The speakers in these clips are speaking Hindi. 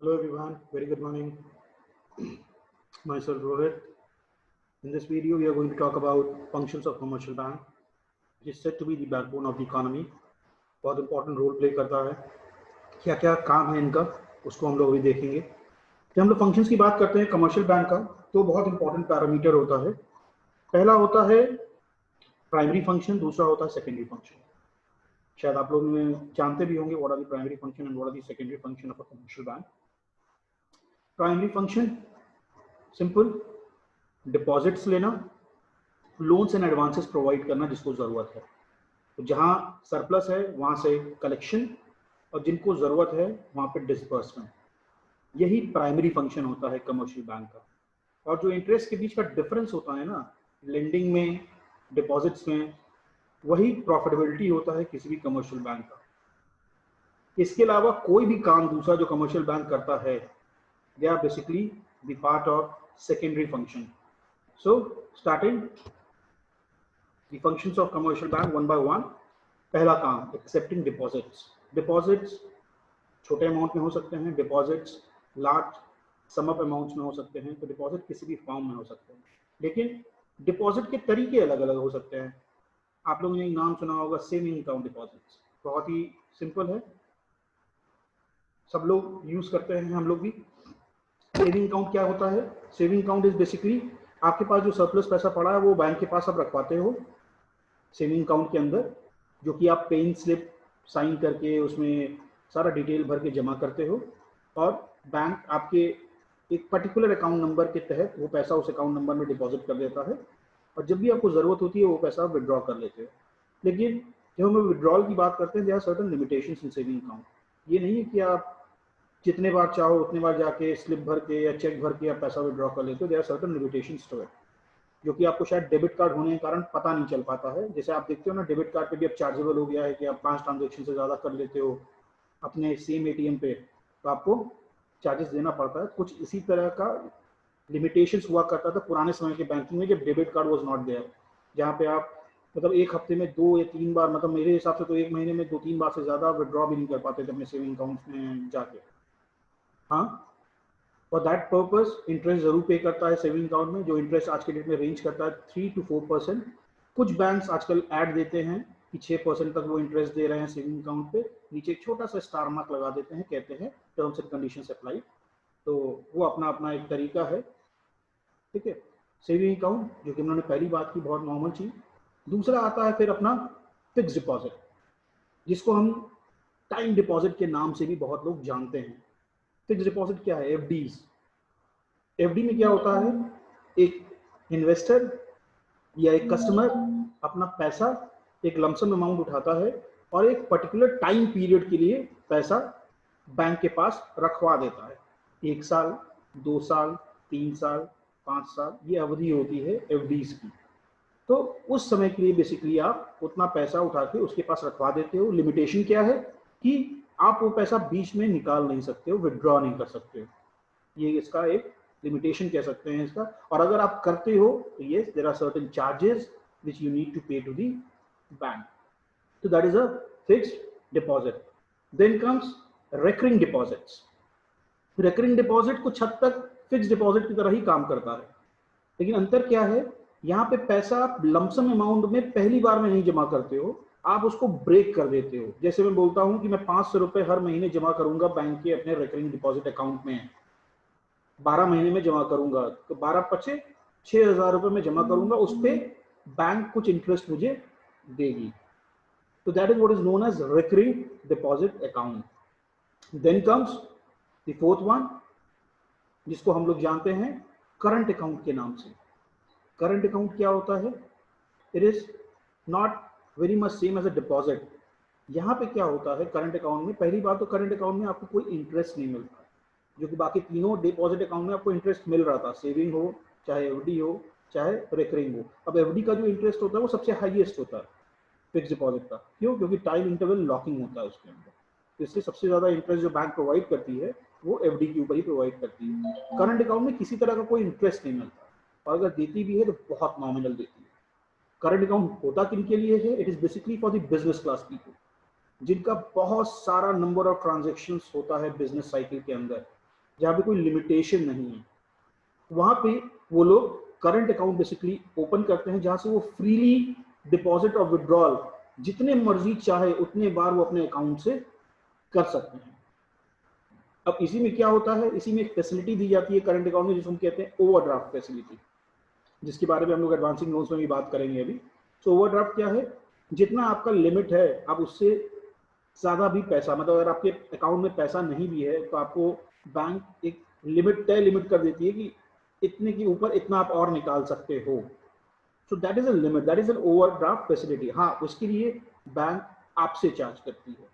Hello everyone, very good morning. Myself Rohit. In this video, we are going to talk about functions of commercial bank. It is said to be the backbone of the economy. बहुत important role play करता है. क्या क्या काम है इनका, उसको हम लोग अभी देखेंगे. जब हम लोग functions की बात करते हैं कमर्शियल बैंक का, तो बहुत important पैरामीटर होता है. पहला होता है प्राइमरी फंक्शन, दूसरा होता है सेकेंडरी फंक्शन. शायद आप लोग जानते भी होंगे what are the primary function and what are the secondary function of a commercial bank. Primary function simple, deposits लेना, लोन्स एंड एडवांसेस प्रोवाइड करना जिसको जरूरत है. तो जहां सरप्लस है वहां से कलेक्शन और जिनको जरूरत है वहां पे डिसबर्समेंट. यही प्राइमरी फंक्शन होता है कमर्शियल बैंक का. और जो इंटरेस्ट के बीच का डिफरेंस होता है ना, लेंडिंग में, डिपॉजिट्स में, वही प्रॉफिटेबिलिटी होता है किसी भी कमर्शियल बैंक का. इसके अलावा कोई भी काम दूसरा जो कमर्शियल बैंक करता है, they are basically the part of secondary function. So starting the functions of commercial bank one by one. पहला काम accepting deposits. Deposits छोटे अमाउंट में हो सकते हैं, deposits large sum of amounts में हो सकते हैं. तो डिपॉजिट किसी भी फॉर्म में हो सकते हैं, लेकिन डिपॉजिट के तरीके अलग अलग हो सकते हैं. आप लोगों ने नाम सुना होगा सेविंग अकाउंट डिपॉजिट्स. बहुत ही सिंपल है, सब लोग यूज करते हैं, हम लोग भी. सेविंग अकाउंट क्या होता है? सेविंग अकाउंट इज बेसिकली आपके पास जो सरप्लस पैसा पड़ा है वो बैंक के पास आप रखवाते हो सेविंग अकाउंट के अंदर, जो कि आप पेइंग स्लिप साइन करके उसमें सारा डिटेल भर के जमा करते हो, और बैंक आपके एक पर्टिकुलर अकाउंट नंबर के तहत वो पैसा उस अकाउंट नंबर में डिपॉजिट कर देता है, और जब भी आपको ज़रूरत होती है वो पैसा आप विड्रॉ कर लेते हो. लेकिन जब हम विड्रॉल की बात करते हैं, there are certain limitations in saving account. ये नहीं है कि आप जितने बार चाहो उतने बार जाके स्लिप भर के या चेक भर के आप पैसा विड्रॉ कर लेते हो. There are certain limitations to it, जो कि आपको शायद डेबिट कार्ड होने के कारण पता नहीं चल पाता है. जैसे आप देखते हो ना, डेबिट कार्ड पे भी अब चार्जेबल हो गया है कि आप 5 ट्रांजेक्शन से ज़्यादा कर लेते हो अपने सेम एटीएम पे, तो आपको चार्जेस देना पड़ता है. कुछ इसी तरह का लिमिटेशंस हुआ करता था पुराने समय के बैंकिंग में, जब debit card was not there, जहाँ पे आप मतलब एक हफ्ते में 2 या 3 बार, मतलब मेरे हिसाब से तो एक महीने में 2-3 बार से ज़्यादा विड्रॉ भी नहीं कर पाते थे अपने सेविंग अकाउंट में जाके. हाँ, फॉर दैट पर्पस इंटरेस्ट जरूर पे करता है सेविंग अकाउंट में, जो इंटरेस्ट आज के डेट में रेंज करता है 3 to 4%. कुछ बैंक्स आजकल ऐड देते हैं कि 6% तक वो इंटरेस्ट दे रहे हैं सेविंग अकाउंट पे, नीचे एक छोटा सा स्टार मार्क लगा देते हैं, कहते हैं टर्म्स एंड कंडीशंस अप्लाई. तो वो अपना अपना एक तरीका है, ठीक है. सेविंग अकाउंट जो कि उन्होंने पहली बात की, बहुत नॉर्मल चीज. दूसरा आता है फिर अपना फिक्स डिपॉजिट, जिसको हम टाइम डिपॉजिट के नाम से भी बहुत लोग जानते हैं. फिक्स डिपॉजिट क्या है? एफडीज. एफडी में क्या होता है? एक इन्वेस्टर या एक कस्टमर अपना पैसा एक लमसम अमाउंट उठाता है और एक पर्टिकुलर टाइम पीरियड के लिए पैसा बैंक के पास रखवा देता है. 1 साल, 2 साल, 3 साल, 5 साल, ये अवधि होती है एफडीज की. तो उस समय के लिए बेसिकली आप उतना पैसा उठा के उसके पास रखवा देते हो. लिमिटेशन क्या है कि आप वो पैसा बीच में निकाल नहीं सकते हो, विड्रॉ नहीं कर सकते हो. ये इसका एक लिमिटेशन कह सकते हैं इसका. और अगर आप करते हो तो yes, there are certain charges which you need to pay to the bank. तो that is a fixed deposit. Then comes recurring deposits. Recurring deposit कुछ हद तक फिक्स्ड डिपॉजिट की तरह ही काम करता है, लेकिन अंतर क्या है? यहाँ पे पैसा आप लमसम अमाउंट में पहली बार में नहीं जमा करते हो, आप उसको ब्रेक कर देते हो. जैसे मैं बोलता हूँ कि मैं 500 रुपए हर महीने जमा करूंगा बैंक के अपने रिकरिंग डिपॉजिट अकाउंट में, 12 महीने में जमा करूंगा, तो 12×5 6,000 रुपए में जमा करूंगा. उस पर बैंक कुछ इंटरेस्ट मुझे देगी. तो that is what is known as recurring deposit account. Then comes the fourth one, जिसको हम लोग जानते हैं करंट अकाउंट के नाम से. करंट अकाउंट क्या होता है? It is not very much same as a deposit. यहाँ पे क्या होता है करंट अकाउंट में? पहली बात तो करंट अकाउंट में आपको कोई इंटरेस्ट नहीं मिलता, जो कि बाकी तीनों डिपॉजिट अकाउंट में आपको इंटरेस्ट मिल रहा था. सेविंग हो, चाहे एफडी हो, चाहे रिकरिंग हो. अब एफडी का जो इंटरेस्ट होता है वो सबसे हाईएस्ट होता है फिक्स डिपॉजिट का. क्यों? क्योंकि टाइम इंटरवल लॉकिंग होता है उसके अंदर. तो इसलिए सबसे ज्यादा इंटरेस्ट जो बैंक प्रोवाइड करती है वो एफडी के ऊपर ही प्रोवाइड करती है. करंट अकाउंट में किसी तरह का कोई इंटरेस्ट नहीं मिलता, और अगर देती भी है तो बहुत नॉमिनल देती है. करंट अकाउंट होता किन के लिए है? It is basically for the business class people, जिनका बहुत सारा नंबर ऑफ ट्रांजेक्शन्स होता है बिजनेस साइकिल के अंदर. जहाँ पे कोई लिमिटेशन नहीं है, वहाँ पे वो लोग करंट अकाउंट बेसिकली ओपन करते हैं, जहाँ से वो फ्रीली डिपॉजिट और विड्रॉल जितने मर्जी चाहे उतने बार वो अपने अकाउंट से कर सकते हैं। अब इसी में क्या होता है, इसी में एक फैसिलिटी दी जाती है करंट अकाउंट में, जिसको हम कहते हैं ओवरड्राफ्ट फैसिलिटी, जिसके बारे में हम लोग एडवांसिंग लोन्स में भी बात करेंगे अभी। तो ओवरड्राफ्ट क्या है, जितना आपका लिमिट है आप उससे ज़्यादा भी पैसा, मतलब अगर आपके अकाउंट में पैसा नहीं भी है तो आपको बैंक एक लिमिट, तय लिमिट कर देती है कि इतने के ऊपर इतना आप और निकाल सकते हो। So that is a limit, that is an overdraft facility. हाँ, उसके लिए बैंक आपसे चार्ज करती है,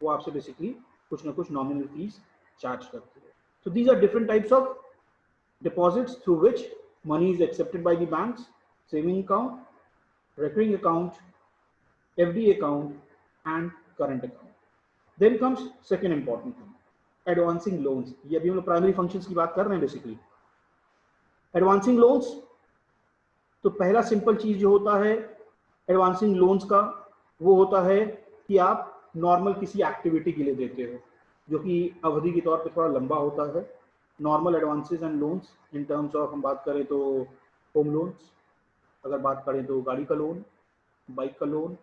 वो आपसे बेसिकली कुछ ना कुछ नॉमिनल फीस चार्ज करती है। So these are different types of deposits through which money is accepted by the banks: saving account, recurring account, FD account, and current account. Then comes second important thing, advancing loans. ये अभी हम लोग प्राइमरी फंक्शंस की बात कर रहे हैं बेसिकली। एडवांसिंग लोन्स, तो पहला सिंपल चीज जो होता है एडवांसिंग लोन्स का, वो होता है कि आप नॉर्मल किसी एक्टिविटी के लिए देते हो, जो कि अवधि के तौर पे थोड़ा लंबा होता है। Normal advances and loans in terms of हम बात करें तो होम लोन्स, अगर बात करें तो गाड़ी का लोन, बाइक का लोन,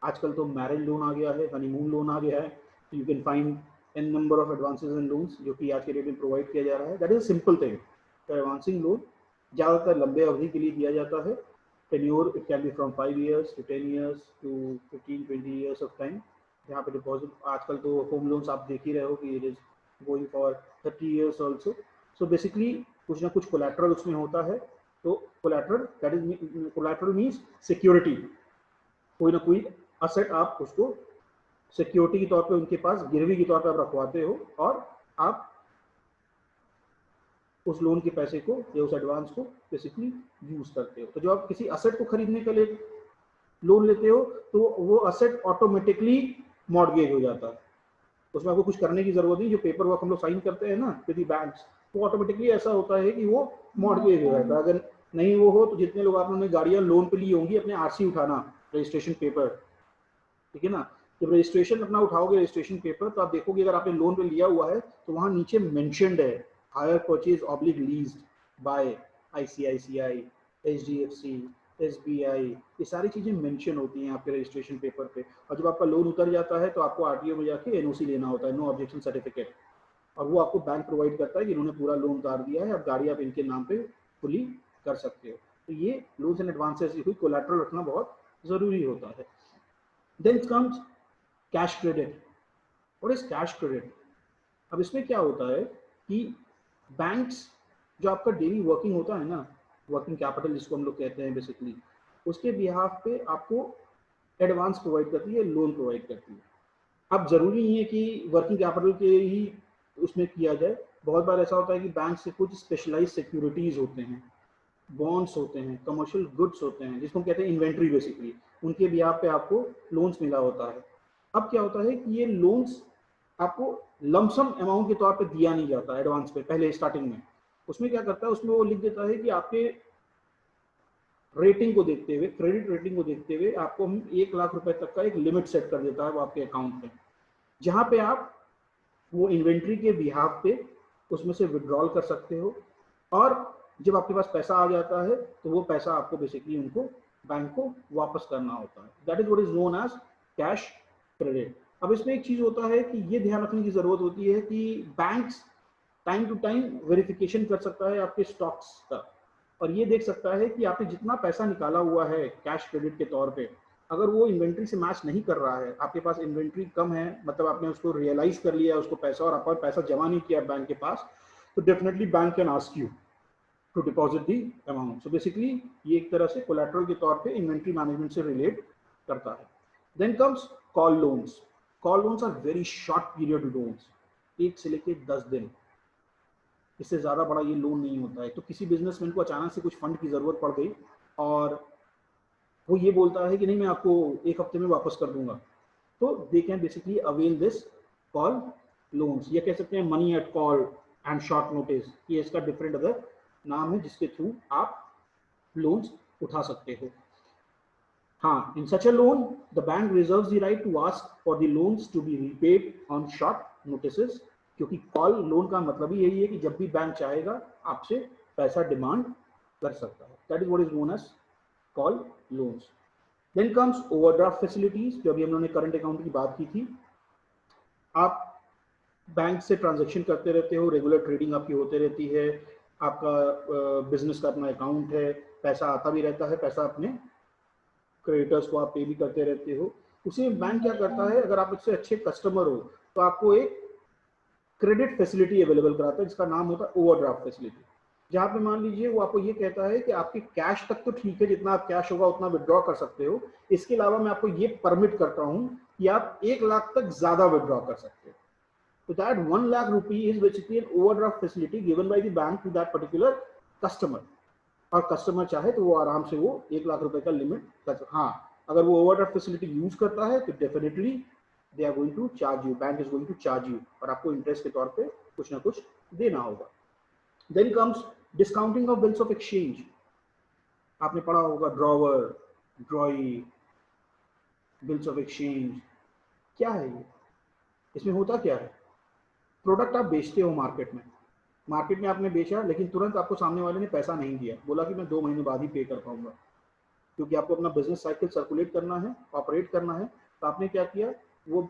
आजकल तो मैरिज लोन आ गया है, हनीमून लोन आ गया है। You can find an number of advances and loans जो कि आज के डेट में प्रोवाइड किया जा रहा है। That is a simple thing. तो एडवांसिंग लोन ज़्यादातर लंबे अवधि के लिए दिया जाता है। Tenure it can B from 5 years to 10 years to 15-20 years of time. यहाँ पे डिपॉजिट, आजकल तो होम लोन्स आप देख ही रहे हो कि it is going for 30 years also. So basically कुछ ना कुछ कोलैटरल उसमें होता है। तो collateral, that is collateral means security, कोई ना कोई असेट आप उसको सिक्योरिटी के तौर पे उनके पास गिरवी के तौर पे आप रखवाते हो और आप उस लोन के पैसे को या उस एडवांस को बेसिकली यूज करते हो। तो जब आप किसी असेट को खरीदने के लिए लोन लेते हो तो वो असेट ऑटोमेटिकली मॉर्गेज हो जाता है, उसमें आपको कुछ करने की जरूरत नहीं। जो पेपर वर्क हम लोग साइन करते हैं ना विद द बैंक्स, वो ऑटोमेटिकली ऐसा होता है कि वो मॉर्गेज हो जाता है। अगर नहीं वो हो तो जितने लोग आपने गाड़ियां लोन पे ली होंगी, अपने आरसी उठाना, रजिस्ट्रेशन पेपर, ठीक है ना, जब रजिस्ट्रेशन अपना उठाओगे रजिस्ट्रेशन पेपर, तो आप देखोगे अगर आपने लोन पे लिया हुआ है तो वहां नीचे मेंशन्ड है hire purchase oblique leased by ICICI, HDFC, SBI, ये सारी चीजें मेंशन होती हैं आपके रजिस्ट्रेशन पेपर पे। और जब आपका लोन उतर जाता है तो आपको आरटीओ में जाके एनओसी लेना होता है, नो ऑब्जेक्शन सर्टिफिकेट, और वो आपको बैंक प्रोवाइड करता है कि इन्होंने पूरा लोन उतार दिया है, अब गाड़ी आप इनके नाम पे फुली कर सकते हो। तो ये लोन्स एंड एडवांसेस की कोलैटरल रखना बहुत जरूरी होता है। Then comes cash credit. What is cash credit? अब इसमें क्या होता है कि बैंक्स जो आपका डेली वर्किंग होता है ना, वर्किंग कैपिटल जिसको हम लोग कहते हैं बेसिकली, उसके बिहाफ पे आपको एडवांस प्रोवाइड करती है, लोन प्रोवाइड करती है। अब जरूरी नहीं है कि वर्किंग कैपिटल के ही उसमें किया जाए, बहुत बार ऐसा होता है कि बैंक से कुछ स्पेशलाइज सिक्योरिटीज होते हैं, बॉन्ड्स होते हैं, कमर्शियल गुड्स होते हैं, जिसको हम कहते हैं इन्वेंट्री बेसिकली, उनके बिहाफ पे आपको लोन्स मिला होता है। अब क्या होता है कि ये लोन्स आपको लमसम अमाउंट के तौर पे दिया नहीं जाता एडवांस पे, पहले स्टार्टिंग में। उसमें क्या करता है, उसमें वो लिख देता है कि आपके रेटिंग को देखते हुए, क्रेडिट रेटिंग को देखते हुए आपको हम 1 लाख रुपए तक का एक लिमिट सेट कर देता है वो आपके अकाउंट में, जहां पे आप वो इन्वेंट्री के बिहाफ पे उसमें से विड्रॉल कर सकते हो। और जब आपके पास पैसा आ जाता है तो वो पैसा आपको बेसिकली उनको, बैंक को वापस करना होता है। That is what is known as cash credit. अब इसमें एक चीज होता है कि ये ध्यान रखने की जरूरत होती है कि banks time to time verification कर सकता है आपके स्टॉक्स का, और ये देख सकता है कि आपने जितना पैसा निकाला हुआ है कैश क्रेडिट के तौर पे, अगर वो इन्वेंट्री से मैच नहीं कर रहा है, आपके पास इन्वेंट्री कम है, मतलब आपने उसको रियलाइज कर लिया उसको पैसा और आपका पैसा जमा नहीं किया बैंक के पास, तो definitely bank can ask you to deposit the amount. So basically ये एक तरह से कोलैटरल के तौर पे इन्वेंट्री मैनेजमेंट से रिलेट करता है। Then comes call loans. Call loans are very short period loans, 1 से लेके 10 दिन, इससे ज़्यादा बड़ा ये लोन नहीं होता है। तो किसी बिजनेसमैन को अचानक से कुछ फंड की ज़रूरत पड़ गई और वो ये बोलता है कि नहीं मैं आपको 1 हफ्ते में वापस कर दूंगा, तो they can basically avail this call loans, ये कह सकते हैं money at call and short notice, ये इसका डिफरेंट अदर नाम है जिसके थ्रू आप लोन्स उठा सकते हो। हाँ, in such a loan, the bank reserves the right to ask for the loans to be repaid on short notices क्योंकि कॉल लोन का मतलब ही यही है कि जब भी बैंक चाहेगा आपसे पैसा डिमांड कर सकता है। That is what is known as call loans. Then comes overdraft facilities, जो अभी हम लोगों ने करंट अकाउंट की बात की थी। आप बैंक से ट्रांजैक्शन करते रहते हो, रेगुलर ट्रेडिंग आपकी होते रहती है, आपका बिजनेस का अपना अकाउंट है, पैसा आता भी रहता है, पैसा अपने क्रेडिटर्स को आप पे भी करते रहते हो। उसी में बैंक क्या करता है, अगर आप इससे अच्छे कस्टमर हो तो आपको एक क्रेडिट फैसिलिटी अवेलेबल कराता है जिसका नाम होता है ओवरड्राफ्ट फैसिलिटी। जहाँ पे मान लीजिए वो आपको ये कहता है कि आपके कैश तक तो ठीक है, जितना आप कैश होगा उतना विड्रॉ कर सकते हो, इसके अलावा मैं आपको ये परमिट करता हूँ कि आप 1 लाख तक ज्यादा विड्रॉ कर सकते हो। So that 1 lakh rupee is basically an overdraft facility given by the bank to that particular customer. और कस्टमर चाहे तो वो आराम से वो 1 लाख रुपए का लिमिट कर, हाँ अगर वो ओवरड्राफ्ट फैसिलिटी यूज करता है तो definitely they are going to charge you, bank is going to charge you, और आपको इंटरेस्ट के तौर पे कुछ ना कुछ देना होगा। Then comes discounting of bills of exchange. आपने पढ़ा होगा drawer, drawee, bills of exchange. क्या है ये? इसमें होता क्या है, प्रोडक्ट आप बेचते हो मार्केट में आपने बेचा, लेकिन तुरंत आपको सामने वाले ने पैसा नहीं दिया, बोला कि मैं 2 महीने बाद ही पे कर पाऊंगा, क्योंकि आपको अपना बिजनेस साइकिल सर्कुलेट करना है, ऑपरेट करना है। तो आपने क्या किया, वो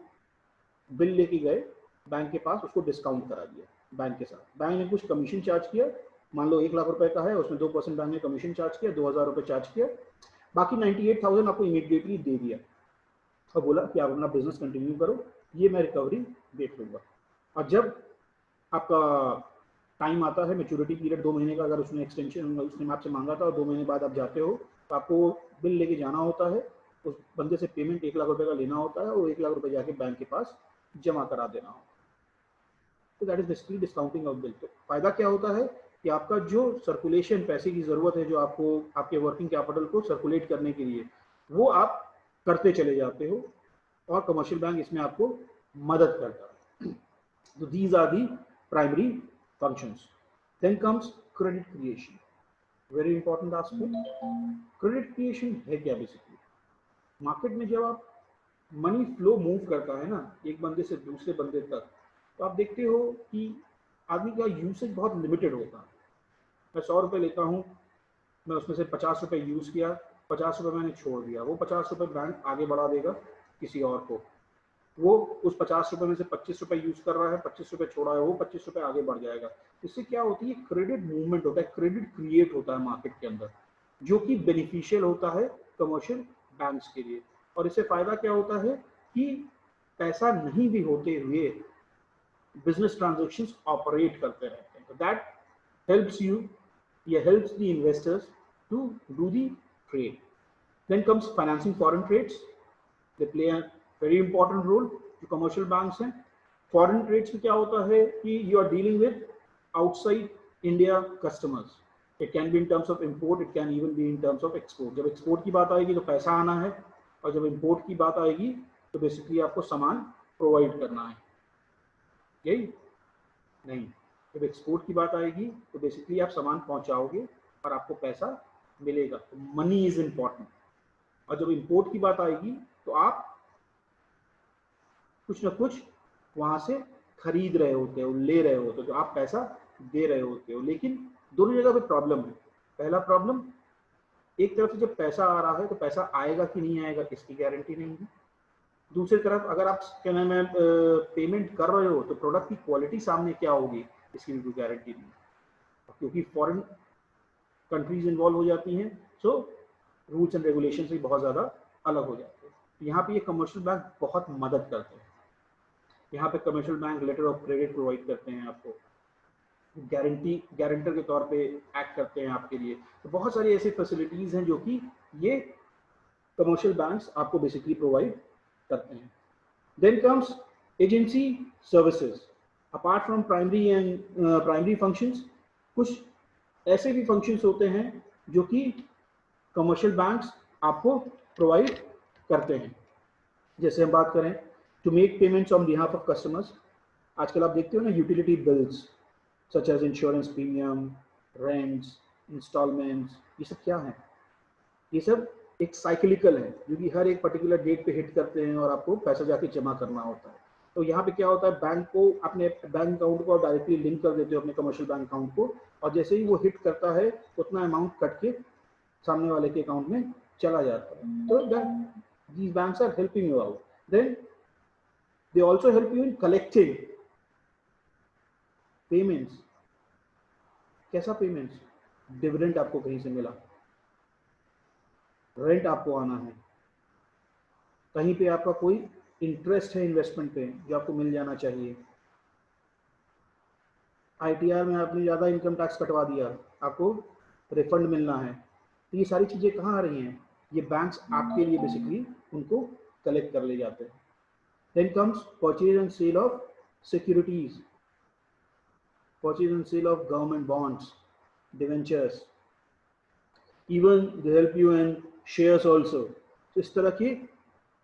बिल लेके गए बैंक के पास, उसको डिस्काउंट करा दिया बैंक के साथ। बैंक ने कुछ कमीशन चार्ज किया, मान लो 1 लाख रुपए का है, उसमें 2% बैंक ने कमीशन चार्ज किया, 2000 रुपये चार्ज किया, बाकी 98,000 आपको इमीडिएटली दे दिया और बोला कि आप अपना बिजनेस कंटिन्यू करो, ये मैं रिकवरी देख लूंगा। और जब आपका टाइम आता है, मैच्योरिटी पीरियड 2 महीने का, अगर उसने एक्सटेंशन उसने आपसे मांगा था और 2 महीने बाद आप जाते हो, तो आपको बिल लेके जाना होता है, उस बंदे से पेमेंट 1 लाख रुपए का लेना होता है और 1 लाख रुपए जाके बैंक के पास जमा करा देना होता है। तो that is basically discounting of bill. तो फायदा क्या होता है कि आपका जो सर्कुलेशन, पैसे की जरूरत है जो आपको आपके वर्किंग कैपिटल को सर्कुलेट करने के लिए, वो आप करते चले जाते हो और कमर्शियल बैंक इसमें आपको मदद करता है। तो these are the primary functions. Then comes credit creation. Very important aspect. Credit creation है क्या बेसिकली? मार्केट में जब आप मनी फ्लो मूव करता है ना एक बंदे से दूसरे बंदे तक, तो आप देखते हो कि आदमी का यूसेज बहुत लिमिटेड होता है। मैं 100 रुपये लेता हूँ, मैं उसमें से 50 रुपये यूज़ किया, 50 रुपये मैंने छोड़ दिया, वो 50 रुपये बैंक आगे बढ़ा देगा किसी और को, वो उस 50 रुपये में से 25 रुपये यूज कर रहा है, 25 रुपये छोड़ा है, वो 25 रुपये आगे बढ़ जाएगा। इससे क्या होती है, क्रेडिट मूवमेंट होता है, क्रेडिट क्रिएट होता है मार्केट के अंदर, जो कि बेनिफिशियल होता है कमर्शियल बैंक्स के लिए। और इससे फायदा क्या होता है कि पैसा नहीं भी होते हुए बिजनेस ट्रांजेक्शन्स ऑपरेट करते रहते हैं। तो दैट हेल्प्स यू, ये helps the investors to do the trade. Then comes financing foreign trades. They play a very important role जो कमर्शियल बैंक्स हैं। फॉरेन ट्रेड्स में क्या होता है कि you are dealing with outside India customers. It can be in terms of import, it can even be in terms of export. जब एक्सपोर्ट की बात आएगी तो पैसा आना है, और जब इम्पोर्ट की बात आएगी तो बेसिकली आपको सामान प्रोवाइड करना है, यही नहीं। जब एक्सपोर्ट की बात आएगी तो बेसिकली आप सामान पहुंचाओगे और आपको पैसा मिलेगा, तो मनी इज इम्पॉर्टेंट। और जब इम्पोर्ट की बात आएगी तो आप कुछ ना कुछ वहां से खरीद रहे होते हो, ले रहे होते हो, तो आप पैसा दे रहे होते हो। लेकिन दोनों जगह पे प्रॉब्लम है। पहला प्रॉब्लम, एक तरफ से जब पैसा आ रहा है तो पैसा आएगा कि नहीं आएगा इसकी गारंटी नहीं है। दूसरी तरफ अगर आप क्या नाम है पेमेंट कर रहे हो तो प्रोडक्ट की क्वालिटी सामने क्या होगी इसकी भी कोई गारंटी नहीं है, क्योंकि फॉरेन कंट्रीज इन्वॉल्व हो जाती हैं, सो रूल्स एंड रेगुलेशन से बहुत ज़्यादा अलग हो जाते हैं। यहाँ पे ये कमर्शियल बैंक बहुत मदद करते हैं। यहाँ पे commercial bank letter of credit provide करते हैं आपको, गारंटर के तौर पे एक्ट करते हैं आपके लिए। तो बहुत सारी ऐसी फैसिलिटीज़ हैं जो कि ये कमर्शियल बैंक्स आपको बेसिकली प्रोवाइड करते हैं। Then comes agency services. Apart from primary functions, कुछ ऐसे भी फंक्शंस होते हैं जो कि कमर्शियल बैंक्स आपको प्रोवाइड करते हैं। जैसे हम बात करें to make payments on behalf of customers. आजकल आप देखते हो ना utility bills such as insurance premium, rents, installments, ये सब क्या है? ये सब एक साइक्लिकल है, जो कि हर एक पर्टिकुलर डेट पे हिट करते हैं और आपको पैसा जाके जमा करना होता है। तो यहाँ पे क्या होता है, बैंक को अपने बैंक अकाउंट को डायरेक्टली लिंक कर देते हो अपने कमर्शियल बैंक अकाउंट को, और जैसे ही वो हिट करता है उतना अमाउंट कट के सामने वाले के अकाउंट में चला जाता है। तो these banks are helping you out. Then they also help you in collecting payments. कैसा पेमेंट्स? डिविडेंड आपको कहीं से मिला, रेंट आपको आना है, कहीं पे आपका कोई इंटरेस्ट है इन्वेस्टमेंट पे जो आपको मिल जाना चाहिए, आईटीआर में आपने ज़्यादा इनकम टैक्स कटवा दिया, आपको रिफंड मिलना है। तो ये सारी चीज़ें कहाँ आ रही हैं? ये बैंक्स आपके लिए बेसिकली उनको कलेक्ट कर ले जाते हैं। Then comes purchase and sale of securities, purchase and sale of government bonds, debentures, even they help you in shares also. तो इस तरह की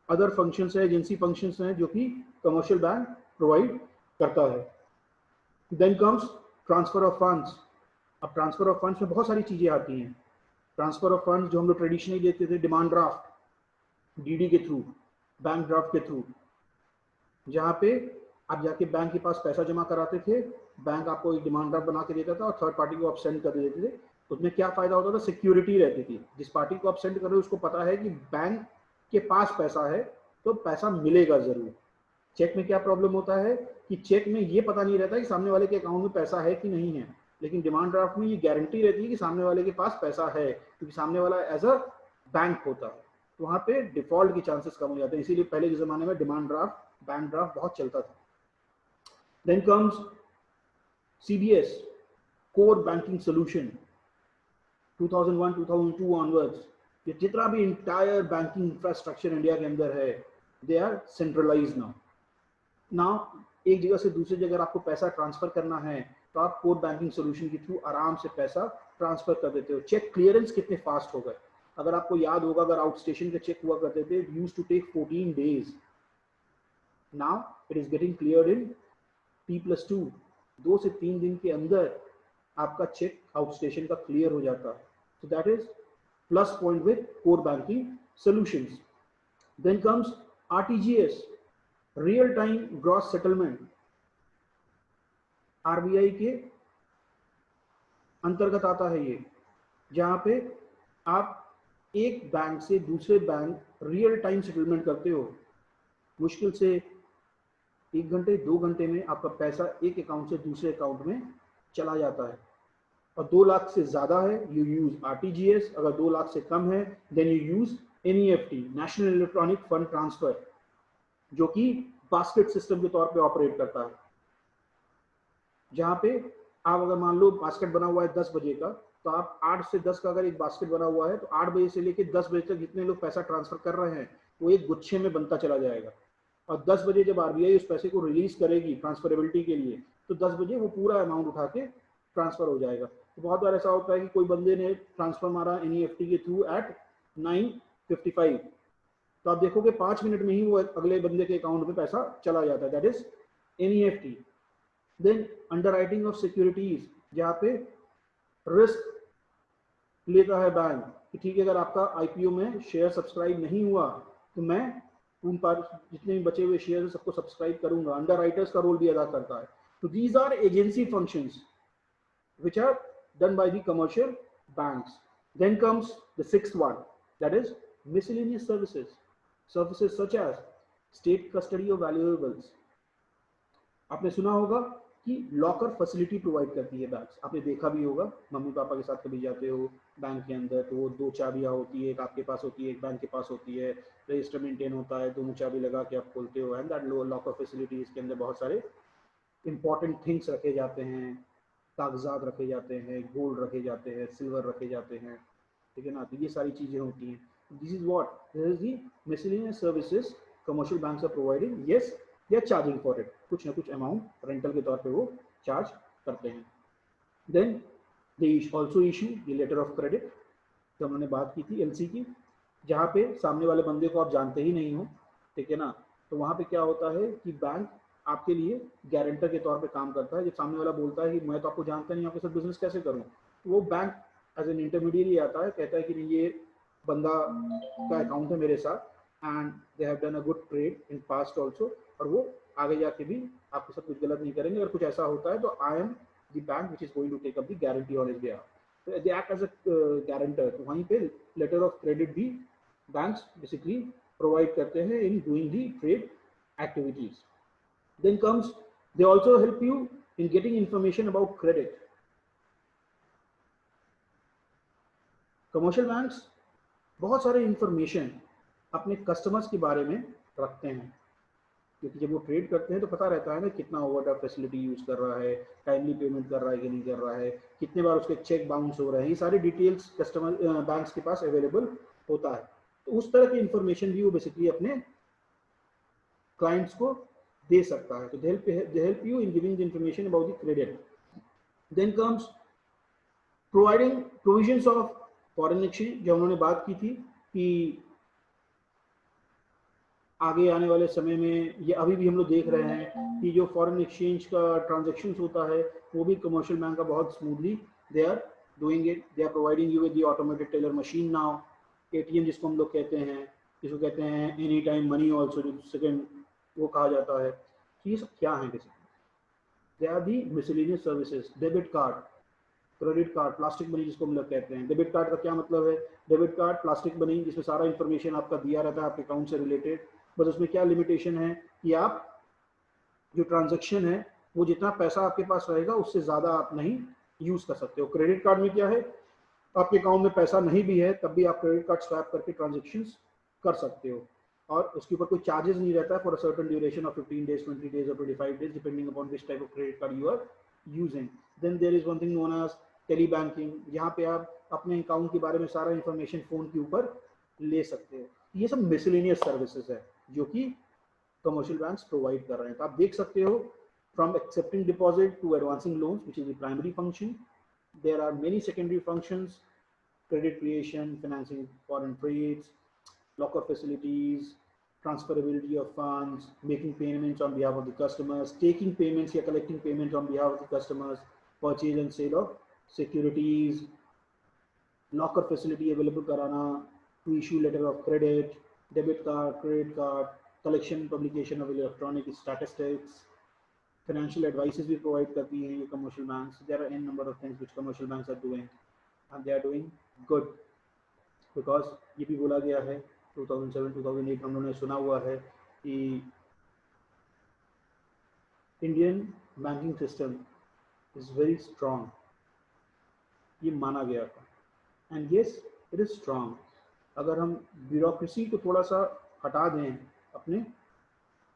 अदर फंक्शंस है, एजेंसी फंक्शंस हैं जो कि कमर्शियल बैंक प्रोवाइड करता है। Then comes transfer of funds. अब ट्रांसफर ऑफ फंड्स में बहुत सारी चीज़ें आती हैं। ट्रांसफर ऑफ फंड्स जो हम लोग ट्रेडिशनली देते थे, डिमांड ड्राफ्ट, डीडी के थ्रू, बैंक ड्राफ्ट के थ्रू, जहाँ पे आप जाके बैंक के पास पैसा जमा कराते थे, बैंक आपको एक डिमांड ड्राफ्ट बना के देता था और थर्ड पार्टी को आप सेंड कर देते थे। उसमें क्या फायदा होता था? सिक्योरिटी रहती थी। जिस पार्टी को आप सेंड कर रहे हो उसको पता है कि बैंक के पास पैसा है तो पैसा मिलेगा जरूर। चेक में क्या प्रॉब्लम होता है कि चेक में ये पता नहीं रहता कि सामने वाले के अकाउंट में पैसा है कि नहीं है, लेकिन डिमांड ड्राफ्ट में ये गारंटी रहती है कि सामने वाले के पास पैसा है, क्योंकि सामने वाला एज अ बैंक होता है। तो वहाँ पे डिफॉल्ट के चांसेस कम हो जाते हैं, इसीलिए पहले के जमाने में डिमांड ड्राफ्ट, बैंक ड्राफ्ट बहुत चलता था। Then comes CBS, core banking solution, 2001-2002 onwards. ये जितना भी इंटायर बैंकिंग इंफ्रास्ट्रक्चर इंडिया के अंदर है, दे आर सेंट्रलाइज नाउ एक जगह से दूसरी जगह आपको पैसा ट्रांसफर करना है तो आप कोर बैंकिंग सोल्यूशन के थ्रू आराम से पैसा ट्रांसफर कर देते हो। चेक क्लियरेंस कितने फास्ट हो गए, अगर आपको याद होगा, अगर आउट स्टेशन के चेक हुआ करते थे, used to take 14 days, now it is getting cleared in T+2, 2 से 3 दिन के अंदर आपका चेक आउट स्टेशन का क्लियर हो जाता है। So that is plus point with core banking solutions. Then comes RTGS, real time gross settlement, RBI के अंतर्गत आता है ये, जहां पे आप एक बैंक से दूसरे बैंक रियल टाइम सेटलमेंट करते हो। मुश्किल से 1 घंटे 2 घंटे में आपका पैसा एक अकाउंट से दूसरे अकाउंट में चला जाता है। और 2 लाख से ज्यादा है, यू यूज RTGS। अगर 2 लाख से कम है, then you use NEFT, national electronic fund transfer, जो कि बास्केट सिस्टम के तौर पे ऑपरेट करता है, जहां पे आप अगर मान लो बास्केट बना हुआ है 10 बजे का, तो आप 8 से 10 का अगर एक बास्केट बना हुआ है तो 8 बजे से लेकर 10 बजे तक जितने लोग पैसा ट्रांसफर कर रहे हैं वो एक गुच्छे में बनता चला जाएगा। और 10 बजे जब RBI उस पैसे को रिलीज करेगी ट्रांसफरेबिलिटी के लिए, तो 10 बजे वो पूरा अमाउंट उठा के ट्रांसफर हो जाएगा। तो बहुत बार ऐसा होता है कि कोई बंदे ने ट्रांसफर मारा NEFT के थ्रू एट 9:55, तो आप देखोगे 5 मिनट में ही वो अगले बंदे के अकाउंट में पैसा चला जाता है, that is NEFT। Then underwriting of securities, जहाँ पे रिस्क लेता है बैंक कि ठीक है, अगर आपका IPO में शेयर सब्सक्राइब नहीं हुआ तो मैं उन पर जितने भी बचे हुए शेयर है सबको सब्सक्राइब करूंगा। अंडरराइटर्स का रोल भी अदा करता है। तो these are agency functions which are done by the commercial banks. Then comes the sixth one, that is miscellaneous services, services such as state custody of valuables. आपने सुना होगा कि लॉकर फैसिलिटी प्रोवाइड करती है बैंक्स, आपने देखा भी होगा, मम्मी पापा के साथ कभी जाते हो बैंक के अंदर तो वो 2 चाबियां होती है, एक आपके पास होती है, एक बैंक के पास होती है, रजिस्टर मेंटेन होता है, दोनों चाबी लगा के आप खोलते हो। एंड दैट लॉकर फैसिलिटी, इसके अंदर बहुत सारे इंपॉर्टेंट थिंग्स रखे जाते हैं, कागजात रखे जाते हैं, गोल्ड रखे जाते हैं, सिल्वर रखे जाते हैं, ठीक है ना। तो ये सारी चीज़ें होती हैं। This is what, this is the miscellaneous services commercial banks are providing. Yes, they are charging for it, कुछ ना कुछ अमाउंट रेंटल के तौर पे वो चार्ज करते हैं। Then they also issue the letter of credit, जो हमने बात की थी LC की, जहाँ पे सामने वाले बंदे को आप जानते ही नहीं हो, ठीक है ना। तो वहाँ पे क्या होता है कि बैंक आपके लिए गारंटर के तौर पे काम करता है। जब सामने वाला बोलता है कि मैं तो आपको जानता नहीं, आपके साथ बिजनेस कैसे करूं, तो वो बैंक एज एन इंटरमीडिएट आता है, कहता है कि नहीं, ये बंदा का अकाउंट है मेरे साथ and they have done a good trade in past also, और वो आगे जाके भी आपके साथ कुछ गलत नहीं करेंगे। अगर कुछ ऐसा होता है तो I am the bank which is going to take up the guarantee on his behalf. तो they act as a guarantor. तो वहीं पे लेटर ऑफ क्रेडिट भी बैंक्स बेसिकली प्रोवाइड करते हैं in doing the trade activities. Then comes, they also help you in getting information about credit. Commercial banks बहुत सारे इंफॉर्मेशन अपने कस्टमर्स के बारे में रखते हैं, क्योंकि जब वो ट्रेड करते हैं तो पता रहता है ना कितना ओवरड्राफ्ट फैसिलिटी यूज कर रहा है, टाइमली पेमेंट कर रहा है कि नहीं कर रहा है, कितने बार उसके चेक बाउंस हो रहे हैं, ये सारी डिटेल्स कस्टमर बैंक्स के पास अवेलेबल होता है। तो उस तरह की इंफॉर्मेशन भी वो बेसिकली अपने क्लाइंट्स को दे सकता है। तो they help you in giving the information about the credit. Then comes providing provisions of foreign exchange, जो उन्होंने बात की थी कि आगे आने वाले समय में, ये अभी भी हम लोग देख रहे हैं कि जो फॉरेन एक्सचेंज का ट्रांजेक्शन होता है वो भी कमर्शियल बैंक का बहुत smoothly they are doing it. They are providing you with the automated teller machine now, ATM जिसको हम लोग कहते हैं, जिसको कहते हैं एनी टाइम मनी ऑल्सो, जो सेकेंड वो कहा जाता है। तो ये सब क्या है basically? They are the miscellaneous services. Debit card, credit card, plastic money जिसको हम लोग कहते हैं। डेबिट कार्ड का क्या मतलब है? डेबिट कार्ड प्लास्टिक मनी जिसमें सारा इंफॉर्मेशन आपका दिया रहता है आपके अकाउंट से रिलेटेड, बस उसमें क्या लिमिटेशन है कि आप जो ट्रांजैक्शन है वो जितना पैसा आपके पास रहेगा उससे ज़्यादा आप नहीं यूज़ कर सकते हो। क्रेडिट कार्ड में क्या है, आपके अकाउंट में पैसा नहीं भी है तब भी आप क्रेडिट कार्ड स्वैप करके ट्रांजेक्शन्स कर सकते हो, और उसके ऊपर कोई चार्जेस नहीं रहता है for a certain duration of 15 days, 20 days और 25 days depending upon which type of credit card you are using. Then there is one thing known as tele banking, यहाँ पे आप अपने अकाउंट के बारे में सारा इंफॉर्मेशन फोन के ऊपर ले सकते हो। ये सब मिसलेनियस सर्विसेज है जो कि कमर्शियल बैंक्स प्रोवाइड कर रहे हैं। तो आप देख सकते हो from accepting deposit to advancing loans which is the primary function, there are many secondary functions, credit creation, financing foreign trades, locker facilities, transferability of funds, making payments on behalf of the customers, taking payments or collecting payments on behalf of the customers, purchase and sale of securities, locker facility available karana, to issue letter of credit, debit card, credit card, collection publication of electronic statistics, financial advices we provide करती हैं ये commercial banks. There are n number of things which commercial banks are doing, and they are doing good, because ये भी बोला गया है 2007-2008 हम लोगों ने सुना हुआ है कि Indian banking system is very strong, ये माना गया था, and yes it is strong. अगर हम ब्यूरोक्रेसी को थोड़ा सा हटा दें अपने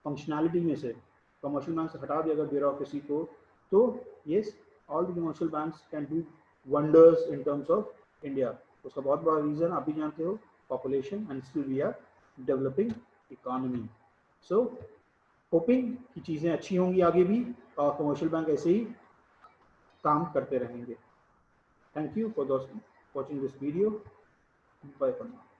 फंक्शनैलिटी में से, कमर्शियल बैंक से हटा दें अगर ब्यूरोक्रेसी को, तो yes all the commercial banks can do wonders in terms of India. उसका बहुत बड़ा रीज़न आप भी जानते हो, population, and still we are developing economy. So hoping कि चीज़ें अच्छी होंगी आगे भी, और कमर्शियल बैंक ऐसे ही काम करते रहेंगे। Thank you for watching this video. Bye for now.